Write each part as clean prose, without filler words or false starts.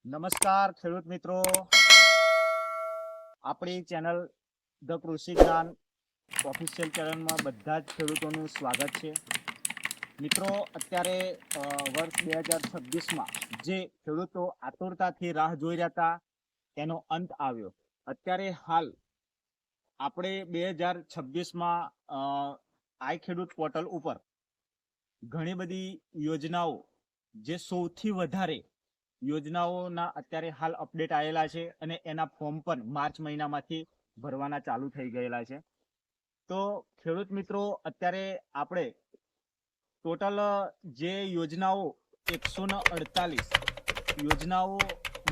નમસ્કાર ખેડૂત મિત્રો, આપણી ચેનલ ધ કૃષિ જ્ઞાન ઓફિશિયલ ચેનલમાં બધા જ ખેડૂતોનું સ્વાગત છે. મિત્રો, અત્યારે વર્ષ 2026માં જે ખેડૂતો આતુરતાથી રાહ જોઈ રહ્યા હતા તેનો અંત આવ્યો. અત્યારે હાલ આપણે 2026માં આઈ ખેડૂત પોર્ટલ ઉપર ઘણી બધી યોજનાઓ, જે સૌથી વધારે યોજનાઓના અત્યારે હાલ અપડેટ આવેલા છે અને એના ફોર્મ પણ માર્ચ મહિનામાંથી ભરવાના ચાલુ થઈ ગયેલા છે. તો ખેડૂત મિત્રો, અત્યારે આપણે ટોટલ જે યોજનાઓ 148 યોજનાઓ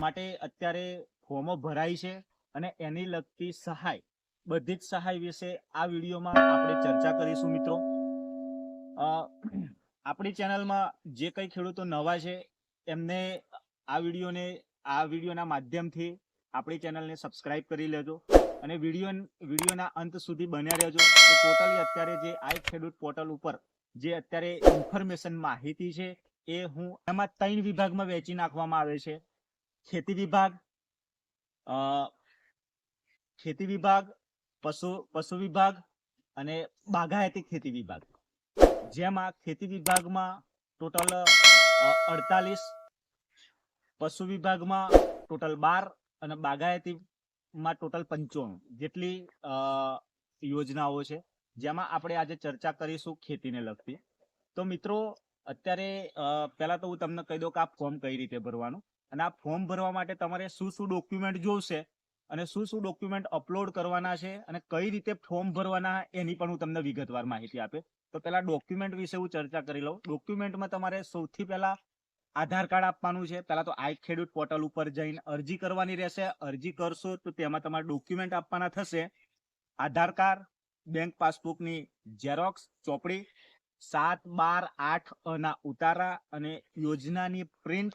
માટે અત્યારે ફોર્મો ભરાય છે અને એની લગતી સહાય, બધી જ સહાય વિશે આ વિડીયોમાં આપણે ચર્ચા કરીશું. મિત્રો, આપણી ચેનલમાં જે કંઈ ખેડૂતો નવા છે એમને આ વિડીયોના માધ્યમથી આપણી ચેનલને સબસ્ક્રાઇબ કરી લેજો અને વિડીયોના અંત સુધી બન્યા રહેજો. તો ટોટલી અત્યારે જે આઈ ખેડૂત પોર્ટલ ઉપર જે અત્યારે ઇન્ફોર્મેશન માહિતી છે એ હું એમાં 3 વિભાગમાં વહેંચી નાખવામાં આવે છે: ખેતી વિભાગ, પશુ વિભાગ અને બાગાયતી ખેતી વિભાગ. જેમાં ખેતી વિભાગમાં ટોટલ 48, પશુ વિભાગમાં ટોટલ 12 અને બાગાયતીમાં ટોટલ 95 જેટલી યોજનાઓ છે, જેમાં આપણે આજે ચર્ચા કરીશું ખેતીને લગતી. તો મિત્રો, અત્યારે પહેલા તો હું તમને કહી દઉં કે આ ફોર્મ કઈ રીતે ભરવાનું, અને આ ફોર્મ ભરવા માટે તમારે શું શું ડોક્યુમેન્ટ જોઈશે અને શું શું ડોક્યુમેન્ટ અપલોડ કરવાના છે અને કઈ રીતે ફોર્મ ભરવાના એની પણ હું તમને વિગતવાર માહિતી આપે. તો પહેલા ડોક્યુમેન્ટ વિશે હું ચર્ચા કરી લઉં. ડોક્યુમેન્ટમાં તમારે સૌથી પહેલા આધાર કાર્ડ આપવાનું છે. પહેલા તો આઈ ખેડૂત પોર્ટલ ઉપર જઈને અરજી કરવાની રહેશે. અરજી કરશો તો તેમાં તમારે ડોક્યુમેન્ટ આપવાના થશે: આધાર કાર્ડ, બેંક પાસબુકની ઝેરોક્સ ચોપડી, 7/12/8 ના ઉતારા અને યોજનાની પ્રિન્ટ,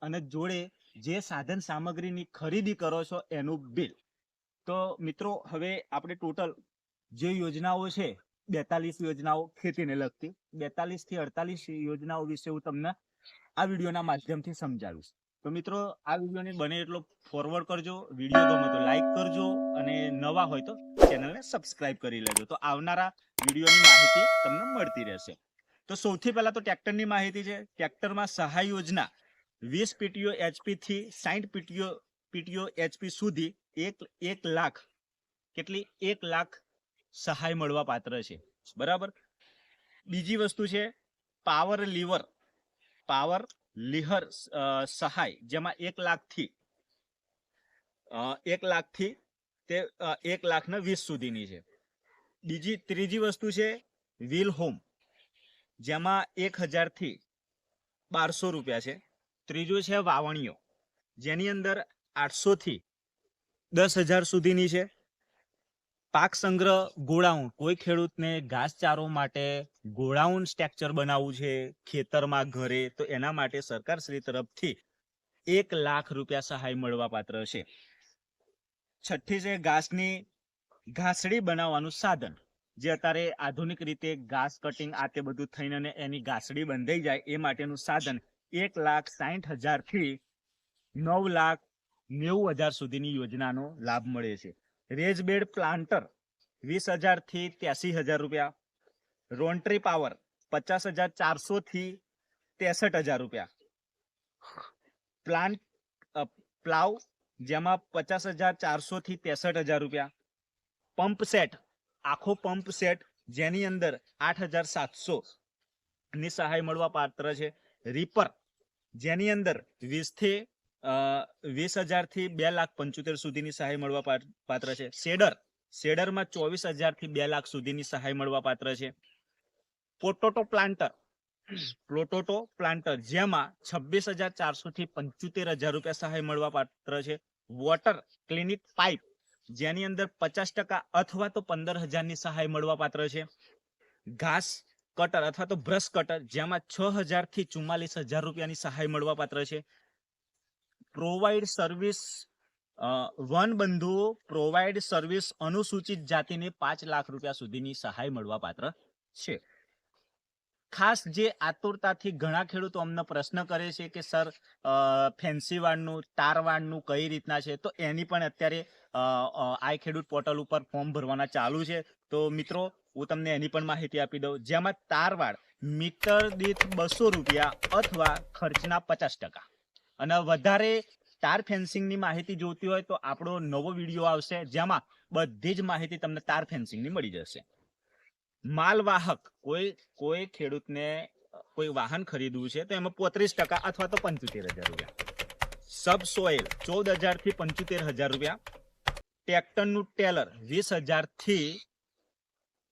અને જોડે જે સાધન સામગ્રીની ખરીદી કરો છો એનું બિલ. તો મિત્રો, હવે આપણે ટોટલ જે યોજનાઓ છે 42 યોજનાઓ ખેતીને લગતી, 42 થી 48 યોજનાઓ વિશે હું તમને આ વિડીયોના માધ્યમથી સમજાવીશ. તો મિત્રો, આ વિડીયોને બને એટલો ફોરવર્ડ કરજો, વિડીયો ગમે તો લાઈક કરજો અને નવા હોય તો ચેનલને સબસ્ક્રાઇબ કરી લેજો. તો આવનારા વિડીયોની માહિતી તમને મળતી રહેશે. તો સૌથી પહેલા તો ટ્રેક્ટરની માહિતી છે. ટ્રેક્ટરમાં સહાય યોજના 20 PTO HP થી 60 PTO HP સુધી 1 લાખ, કેટલી 1 લાખ સહાય મળવા પાત્ર છે. બરાબર. બીજી વસ્તુ છે પાવર લીહર સહાય, જેમાં 1 લાખથી તે 1,20,000 સુધીની છે. ત્રીજી વસ્તુ છે વ્હીલ હોમ, જેમાં 1,000 થી 1,200 રૂપિયા છે. ત્રીજું છે વાવણીઓ, જેની અંદર 800 થી 10,000 સુધીની છે. પાક સંગ્રહ ગોડાઉન, કોઈ ખેડૂતને ઘાસચારો માટે ગોડાઉન સ્ટ્રક્ચર બનાવવું છે ખેતરમાં, ઘરે, તો એના માટે સરકારશ્રી તરફથી 1 લાખ રૂપિયા સહાય મળવા પાત્ર છે. છઠ્ઠી છે ઘાસડી બનાવવાનું સાધન, જે અત્યારે આધુનિક રીતે ઘાસ કટિંગ આ તે બધું થઈને એની ઘાસડી બંધાઈ જાય એ માટેનું સાધન 1,60,000 થી 9,90,000 સુધીની યોજનાનો લાભ મળે છે. રેજબેડ પ્લાન્ટર 20,000 થી 83,000 રૂપિયા. રોન્ટ્રી પાવર 50,400 થી 63,000 રૂપિયા. પ્લાવ, જેમાં 50,400 થી 63,000 રૂપિયા. પંપ સેટ, આખો પંપ સેટ, જેની અંદર 8,700 ની સહાય મળવા પાત્ર છે. રીપર, જેની અંદર 20,000 થી 2,75,000 સુધીની સહાય મળવા પાત્ર છે. શેડરમાં 24,000 થી 2 લાખ સુધીની સહાય મળવા પાત્ર છે. પોટેટો પ્લાન્ટર, જેમાં 26,400 થી 75,000 રૂપિયા સહાય મળવા પાત્ર છે. વોટર ક્લિનિક પાઇપ, જેની અંદર 50% અથવા તો 15,000 ની સહાય મળવા પાત્ર છે. ઘાસ કટર અથવા તો બ્રશ કટર, જેમાં 6,000 થી 44,000 રૂપિયાની સહાય મળવા પાત્ર છે. પ્રોવાઇડ સર્વિસ વન બંધુઓ પ્રોવાઇડ સર્વિસ અનુસૂચિત જાતિને 5 લાખ રૂપિયા સુધીની સહાય મળવા પાત્ર છે. ખાસ જે આતુરતાથી ઘણા ખેડૂતો અમને પ્રશ્ન કરે છે કે સર ફેન્સી વાળનું તાર વાળનું કઈ રીતના છે, તો એની પણ અત્યારે આઈ ખેડૂત પોર્ટલ ઉપર ફોર્મ ભરવાના ચાલુ છે. તો મિત્રો હું તમને એની પણ માહિતી આપી દઉં, જેમાં તાર વાળ મીટર દીઠ 200 રૂપિયા અથવા ખર્ચના 50%. અને વધારે તાર ફેન્સિંગની માહિતી જોતી હોય તો આપણો નવો વિડીયો આવશે, જેમાં બધી જ માહિતી તમને તાર ફેન્સિંગની મળી જશે. માલવાહક કોઈ ખેડૂતને કોઈ વાહન ખરીદવું છે તો એમાં 35% અથવા તો 75,000 રૂપિયા. સબસોઇલ 14,000 થી 75,000 રૂપિયા. ટ્રેક્ટરનું ટેલર 20,000 થી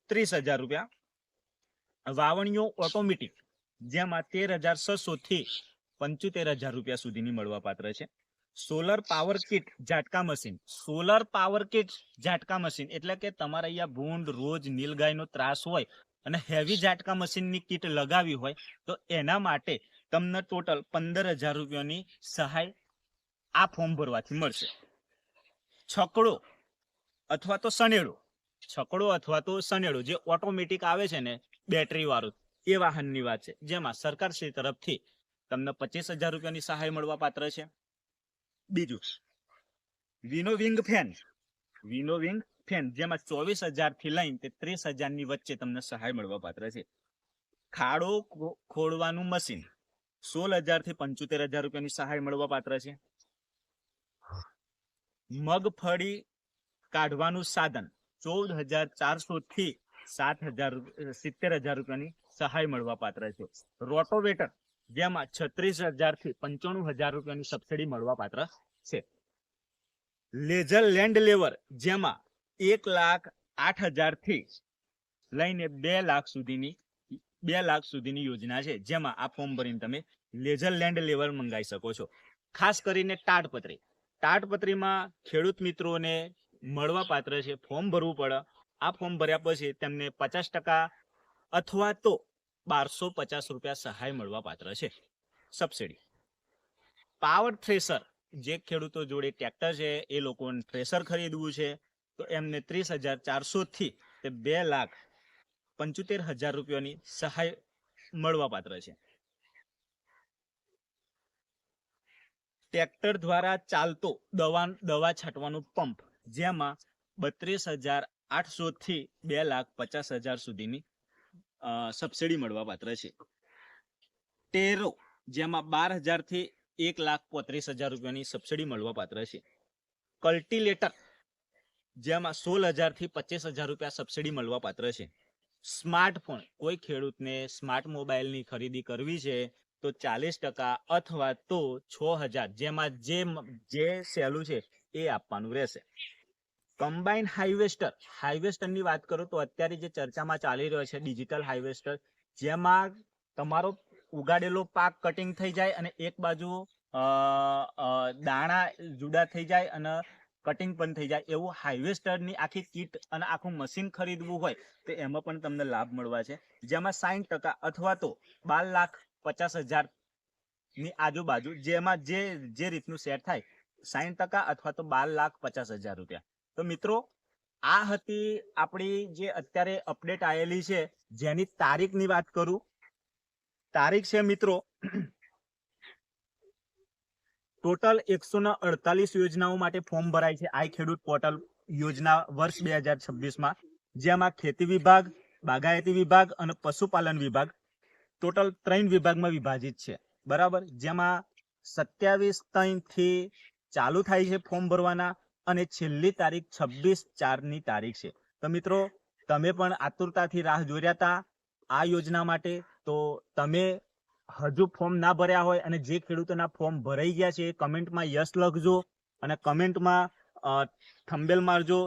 30,000 રૂપિયા. વાવણીઓ ઓટોમેટિક જેમાં 13,600 થી 75,000 રૂપિયા સુધીની મળવા પાત્ર છે. સોલર પાવર કિટ ઝાટકા મશીન. સોલર પાવર કિટ ઝાટકા મશીન એટલે કે તમારે અહીંયા ભૂંડ, રોજ, નીલગાયનો ત્રાસ હોય અને હેવી ઝાટકા મશીનની કિટ લગાવી હોય તો એના માટે તમને ટોટલ 15,000 રૂપિયાની સહાય આ ફોર્મ ભરવાથી મળશે. છકડો અથવા તો સનેડો જે ઓટોમેટિક આવે છે ને બેટરી વાળું, એ વાહનની વાત છે, જેમાં સરકારશ્રી તરફથી તમને 25,000 રૂપિયાની સહાય મળવા પાત્ર છે. બીજું વિનોવિંગ ફેન જેમાં 24,000 થી લઈને 30,000 ની વચ્ચે તમને સહાય મળવા પાત્ર છે. ખાડો ખોડવાનું મશીન 16,000 થી 75,000 રૂપિયાની સહાય મળવા પાત્ર છે. મગફળી કાઢવાનું સાધન 14,400 થી 70,000 રૂપિયાની સહાય મળવા પાત્ર છે. રોટોવેટર જેમાં 36,000 થી 95,000 રૂપિયાની સબસિડી મળવા પાત્ર છે. લેઝર લેન્ડ લેવર જેમાં 1,08,000 થી લઈને 2 લાખ સુધીની યોજના છે, જેમાં આ ફોર્મ ભરીને તમે લેઝર લેન્ડ લેવર મંગાવી શકો છો. ખાસ કરીને તાડપત્રીમાં ખેડૂત મિત્રોને મળવા પાત્ર છે. ફોર્મ ભરવું પડે. આ ફોર્મ ભર્યા પછી તેમને 50% અથવા તો 1,250 રૂપિયા સહાય મળવા પાત્ર છે, સબસિડી. પાવર થ્રેસર જે ખેડૂતો જોડે ટ્રેક્ટર છે, એ લોકોને થ્રેસર ખરીદવું છે તો એમને 30,400 થી 2,75,000 રૂપિયાની સહાય મળવા પાત્ર છે. ટ્રેક્ટર દ્વારા ચાલતો દવા છાંટવાનો પંપ જેમાં 32,800 થી 2,50,000 સુધીની સબસિડી મળવા પાત્ર છે. ટેરો જેમાં 12,000 થી 1,35,000 રૂપિયાની સબસિડી મળવા પાત્ર છે. કલ્ટિલેટર જેમાં 16,000 થી 25,000 રૂપિયા સબસિડી મળવા પાત્ર છે. સ્માર્ટફોન કોઈ ખેડૂતને સ્માર્ટ મોબાઈલની ખરીદી કરવી છે તો 40% અથવા તો 6,000 જેમાં જે સહેલું છે એ આપવાનું રહેશે. કમ્બાઈન હાર્વેસ્ટરની વાત કરું તો અત્યારે જે ચર્ચામાં ચાલી રહ્યો છે ડિજિટલ હાર્વેસ્ટર, જેમાં તમારો ઉગાડેલો પાક કટિંગ થઈ જાય અને એક બાજુ દાણા જુદા થઈ જાય અને કટિંગ પણ થઈ જાય, એવું હાર્વેસ્ટરની આખી કીટ અને આખું મશીન ખરીદવું હોય તો એમાં પણ તમને લાભ મળવા છે, જેમાં 60% અથવા તો 12,50,000 ની આજુબાજુ, જેમાં જે રીતનું સેટ થાય 60% અથવા તો 12,50,000 રૂપિયા. તો મિત્રો આ હતી આપણી જે અત્યારે અપડેટ આવેલી છે. જેની તારીખની વાત કરું, તારીખ છે મિત્રો ટોટલ 148 યોજનાઓ માટે ફોર્મ ભરાય છે આઈ ખેડૂત પોર્ટલ યોજના વર્ષ 2026માં, જેમાં ખેતી વિભાગ, બાગાયતી વિભાગ અને પશુપાલન વિભાગ ટોટલ 3 વિભાગમાં વિભાજિત છે, બરાબર. જેમાં 27/3 થી ચાલુ થાય છે ફોર્મ ભરવાના અને છેલ્લી તારીખ 26/4 તારીખ છે. તો મિત્રો તમે પણ આતુરતાથી રાહ જોઈ રહ્યા હતા આ યોજના માટે, તો તમે હજુ ફોર્મ ના ભર્યા હોય અને જે ખેડૂતોના ફોર્મ ભરાઈ ગયા છે એ કમેન્ટમાં યસ લખજો અને કમેન્ટમાં થંબનેલ મારજો.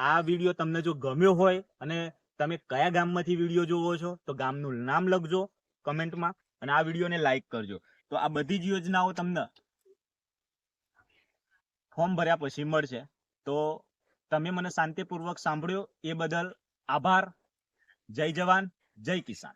આ વિડીયો તમને જો ગમ્યો હોય અને તમે કયા ગામમાંથી વિડીયો જોવો છો તો ગામનું નામ લખજો કમેન્ટમાં અને આ વિડીયોને લાઈક કરજો. તો આ બધી જ યોજનાઓ તમને ફોર્મ ભર્યા પછી મળશે. તો તમે મને શાંતિપૂર્વક સાંભળ્યો એ બદલ આભાર. જય જવાન, જય કિસાન.